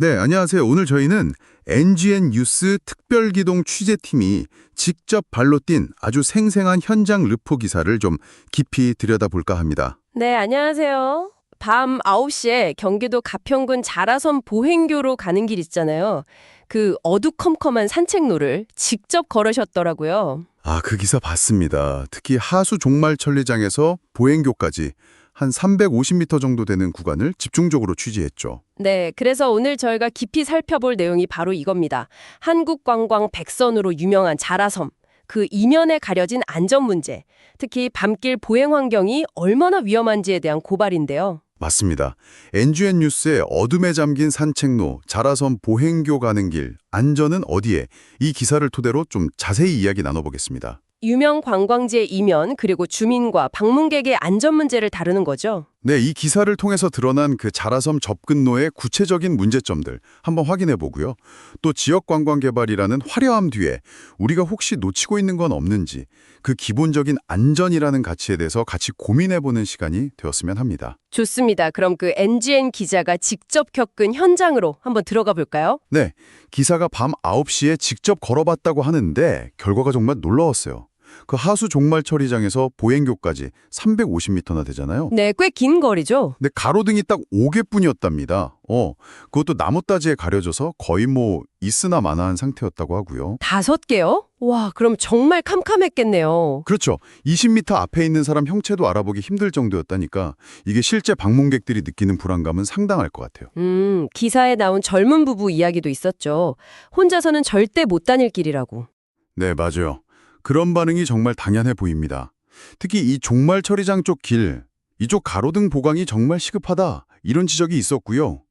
네, 안녕하세요. 오늘 저희는 NGN 뉴스 특별기동 취재팀이 직접 발로 뛴 아주 생생한 현장 르포 기사를 좀 깊이 들여다볼까 합니다. 네, 안녕하세요. 밤 9시에 경기도 가평군 자라섬 보행교로 가는 길 있잖아요. 그 어두컴컴한 산책로를 직접 걸으셨더라고요. 아, 그 기사 봤습니다. 특히 하수 종말천리장에서 보행교까지 한 350m 정도 되는 구간을 집중적으로 취재했죠. 네, 그래서 오늘 저희가 깊이 살펴볼 내용이 바로 이겁니다. 한국관광 백선으로 유명한 자라섬. 그 이면에 가려진 안전 문제, 특히 밤길 보행 환경이 얼마나 위험한지에 대한 고발인데요. 맞습니다. NGN 뉴스의 어둠에 잠긴 산책로, 자라섬 보행교 가는 길, 안전은 어디에? 이 기사를 토대로 좀 자세히 이야기 나눠보겠습니다. 유명 관광지의 이면, 그리고 주민과 방문객의 안전 문제를 다루는 거죠. 네, 이 기사를 통해서 드러난 그 자라섬 접근로의 구체적인 문제점들 한번 확인해 보고요. 또 지역 관광 개발이라는 화려함 뒤에 우리가 혹시 놓치고 있는 건 없는지 그 기본적인 안전이라는 가치에 대해서 같이 고민해 보는 시간이 되었으면 합니다. 좋습니다. 그럼 그 NGN 기자가 직접 겪은 현장으로 한번 들어가 볼까요? 네, 기사가 밤 9시에 직접 걸어봤다고 하는데 결과가 정말 놀라웠어요. 그 하수 종말처리장에서 보행교까지 350m나 되잖아요. 네, 꽤 긴 거리죠. 근데 가로등이 딱 5개뿐이었답니다. 그것도 나뭇가지에 가려져서 거의 뭐 있으나 마나한 상태였다고 하고요. 5개요? 와, 그럼 정말 캄캄했겠네요. 그렇죠. 20m 앞에 있는 사람 형체도 알아보기 힘들 정도였다니까 이게 실제 방문객들이 느끼는 불안감은 상당할 것 같아요. 기사에 나온 젊은 부부 이야기도 있었죠. 혼자서는 절대 못 다닐 길이라고. 네, 맞아요. 그런 반응이 정말 당연해 보입니다. 특히 이 종말처리장 쪽 길, 이쪽 가로등 보강이 정말 시급하다 이런 지적이 있었고요.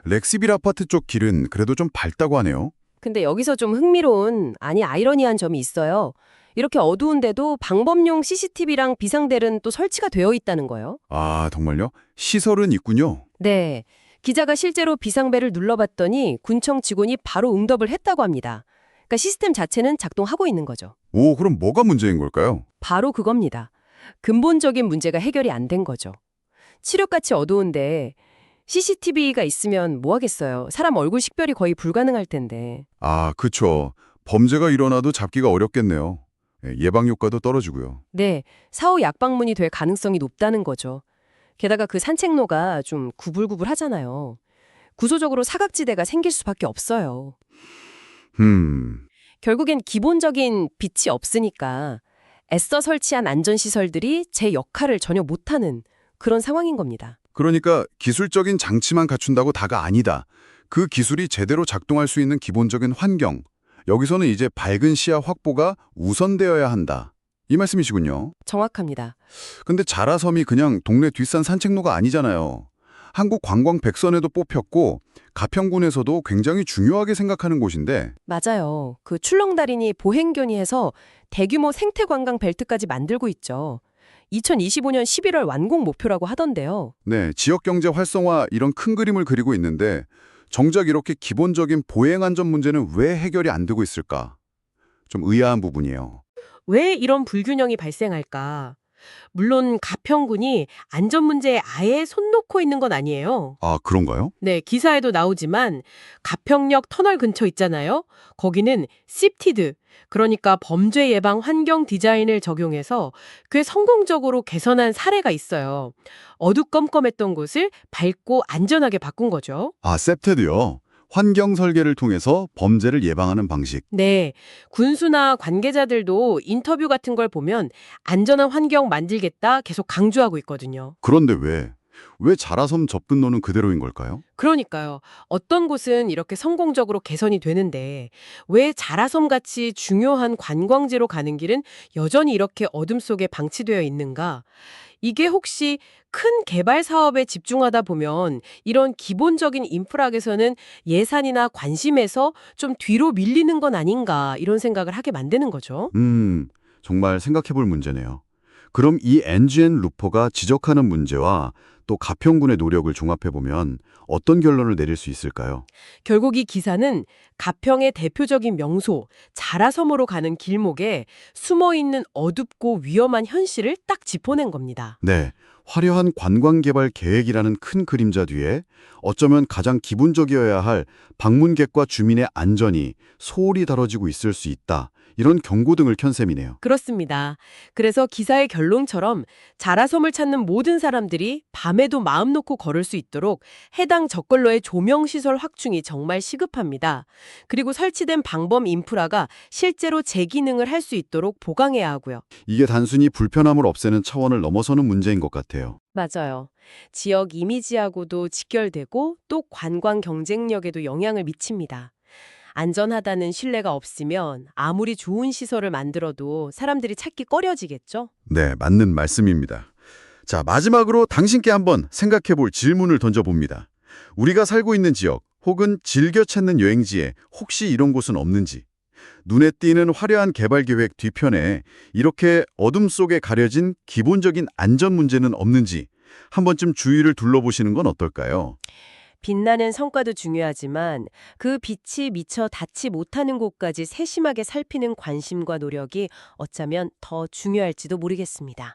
렉스빌 아파트 쪽 길은 그래도 좀 밝다고 하네요. 근데 여기서 좀 흥미로운, 아니 아이러니한 점이 있어요. 이렇게 어두운데도 방범용 CCTV랑 비상벨은 또 설치가 되어 있다는 거예요. 아, 정말요? 시설은 있군요. 네. 기자가 실제로 비상벨을 눌러봤더니 군청 직원이 바로 응답을 했다고 합니다. 그러니까 시스템 자체는 작동하고 있는 거죠. 오, 그럼 뭐가 문제인 걸까요? 바로 그겁니다. 근본적인 문제가 해결이 안 된 거죠. 칠흑같이 어두운데 CCTV가 있으면 뭐 하겠어요. 사람 얼굴 식별이 거의 불가능할 텐데. 아, 그쵸. 범죄가 일어나도 잡기가 어렵겠네요. 예방 효과도 떨어지고요. 네, 사후 약방문이 될 가능성이 높다는 거죠. 게다가 그 산책로가 좀 구불구불하잖아요. 구조적으로 사각지대가 생길 수밖에 없어요. 결국엔 기본적인 빛이 없으니까 애써 설치한 안전시설들이 제 역할을 전혀 못하는 그런 상황인 겁니다. 그러니까 기술적인 장치만 갖춘다고 다가 아니다. 그 기술이 제대로 작동할 수 있는 기본적인 환경. 여기서는 이제 밝은 시야 확보가 우선되어야 한다. 이 말씀이시군요. 정확합니다. 근데 자라섬이 그냥 동네 뒷산 산책로가 아니잖아요. 한국 관광 백선에도 뽑혔고 가평군에서도 굉장히 중요하게 생각하는 곳인데 맞아요. 그 출렁다리니 보행견이해서 대규모 생태관광 벨트까지 만들고 있죠. 2025년 11월 완공 목표라고 하던데요. 네, 지역경제 활성화 이런 큰 그림을 그리고 있는데 정작 이렇게 기본적인 보행 안전 문제는 왜 해결이 안 되고 있을까? 좀 의아한 부분이에요. 왜 이런 불균형이 발생할까? 물론 가평군이 안전 문제에 아예 손 놓고 있는 건 아니에요. 아, 그런가요? 네, 기사에도 나오지만 가평역 터널 근처 있잖아요. 거기는 CPTD, 그러니까 범죄 예방 환경 디자인을 적용해서 꽤 성공적으로 개선한 사례가 있어요. 어두컴컴했던 곳을 밝고 안전하게 바꾼 거죠. 아, 셉테드요. 환경 설계를 통해서 범죄를 예방하는 방식. 네, 군수나 관계자들도 인터뷰 같은 걸 보면 안전한 환경 만들겠다 계속 강조하고 있거든요. 그런데 왜 자라섬 접근로는 그대로인 걸까요? 그러니까요. 어떤 곳은 이렇게 성공적으로 개선이 되는데 왜 자라섬같이 중요한 관광지로 가는 길은 여전히 이렇게 어둠 속에 방치되어 있는가? 이게 혹시 큰 개발 사업에 집중하다 보면 이런 기본적인 인프라에서는 예산이나 관심에서 좀 뒤로 밀리는 건 아닌가 이런 생각을 하게 만드는 거죠. 정말 생각해 볼 문제네요. 그럼 이 NGN 루퍼가 지적하는 문제와 또 가평군의 노력을 종합해보면 어떤 결론을 내릴 수 있을까요? 결국 이 기사는 가평의 대표적인 명소 자라섬으로 가는 길목에 숨어있는 어둡고 위험한 현실을 딱 짚어낸 겁니다. 네, 화려한 관광개발 계획이라는 큰 그림자 뒤에 어쩌면 가장 기본적이어야 할 방문객과 주민의 안전이 소홀히 다뤄지고 있을 수 있다. 이런 경고등을 켠 셈이네요. 그렇습니다. 그래서 기사의 결론처럼 자라섬을 찾는 모든 사람들이 밤에도 마음 놓고 걸을 수 있도록 해당 저걸로의 조명시설 확충이 정말 시급합니다. 그리고 설치된 방범 인프라가 실제로 제 기능을 할 수 있도록 보강해야 하고요. 이게 단순히 불편함을 없애는 차원을 넘어서는 문제인 것 같아요. 맞아요. 지역 이미지하고도 직결되고 또 관광 경쟁력에도 영향을 미칩니다. 안전하다는 신뢰가 없으면 아무리 좋은 시설을 만들어도 사람들이 찾기 꺼려지겠죠? 네, 맞는 말씀입니다. 자, 마지막으로 당신께 한번 생각해 볼 질문을 던져봅니다. 우리가 살고 있는 지역 혹은 즐겨 찾는 여행지에 혹시 이런 곳은 없는지, 눈에 띄는 화려한 개발 계획 뒤편에 이렇게 어둠 속에 가려진 기본적인 안전 문제는 없는지 한 번쯤 주위를 둘러보시는 건 어떨까요? 빛나는 성과도 중요하지만 그 빛이 미처 닿지 못하는 곳까지 세심하게 살피는 관심과 노력이 어쩌면 더 중요할지도 모르겠습니다.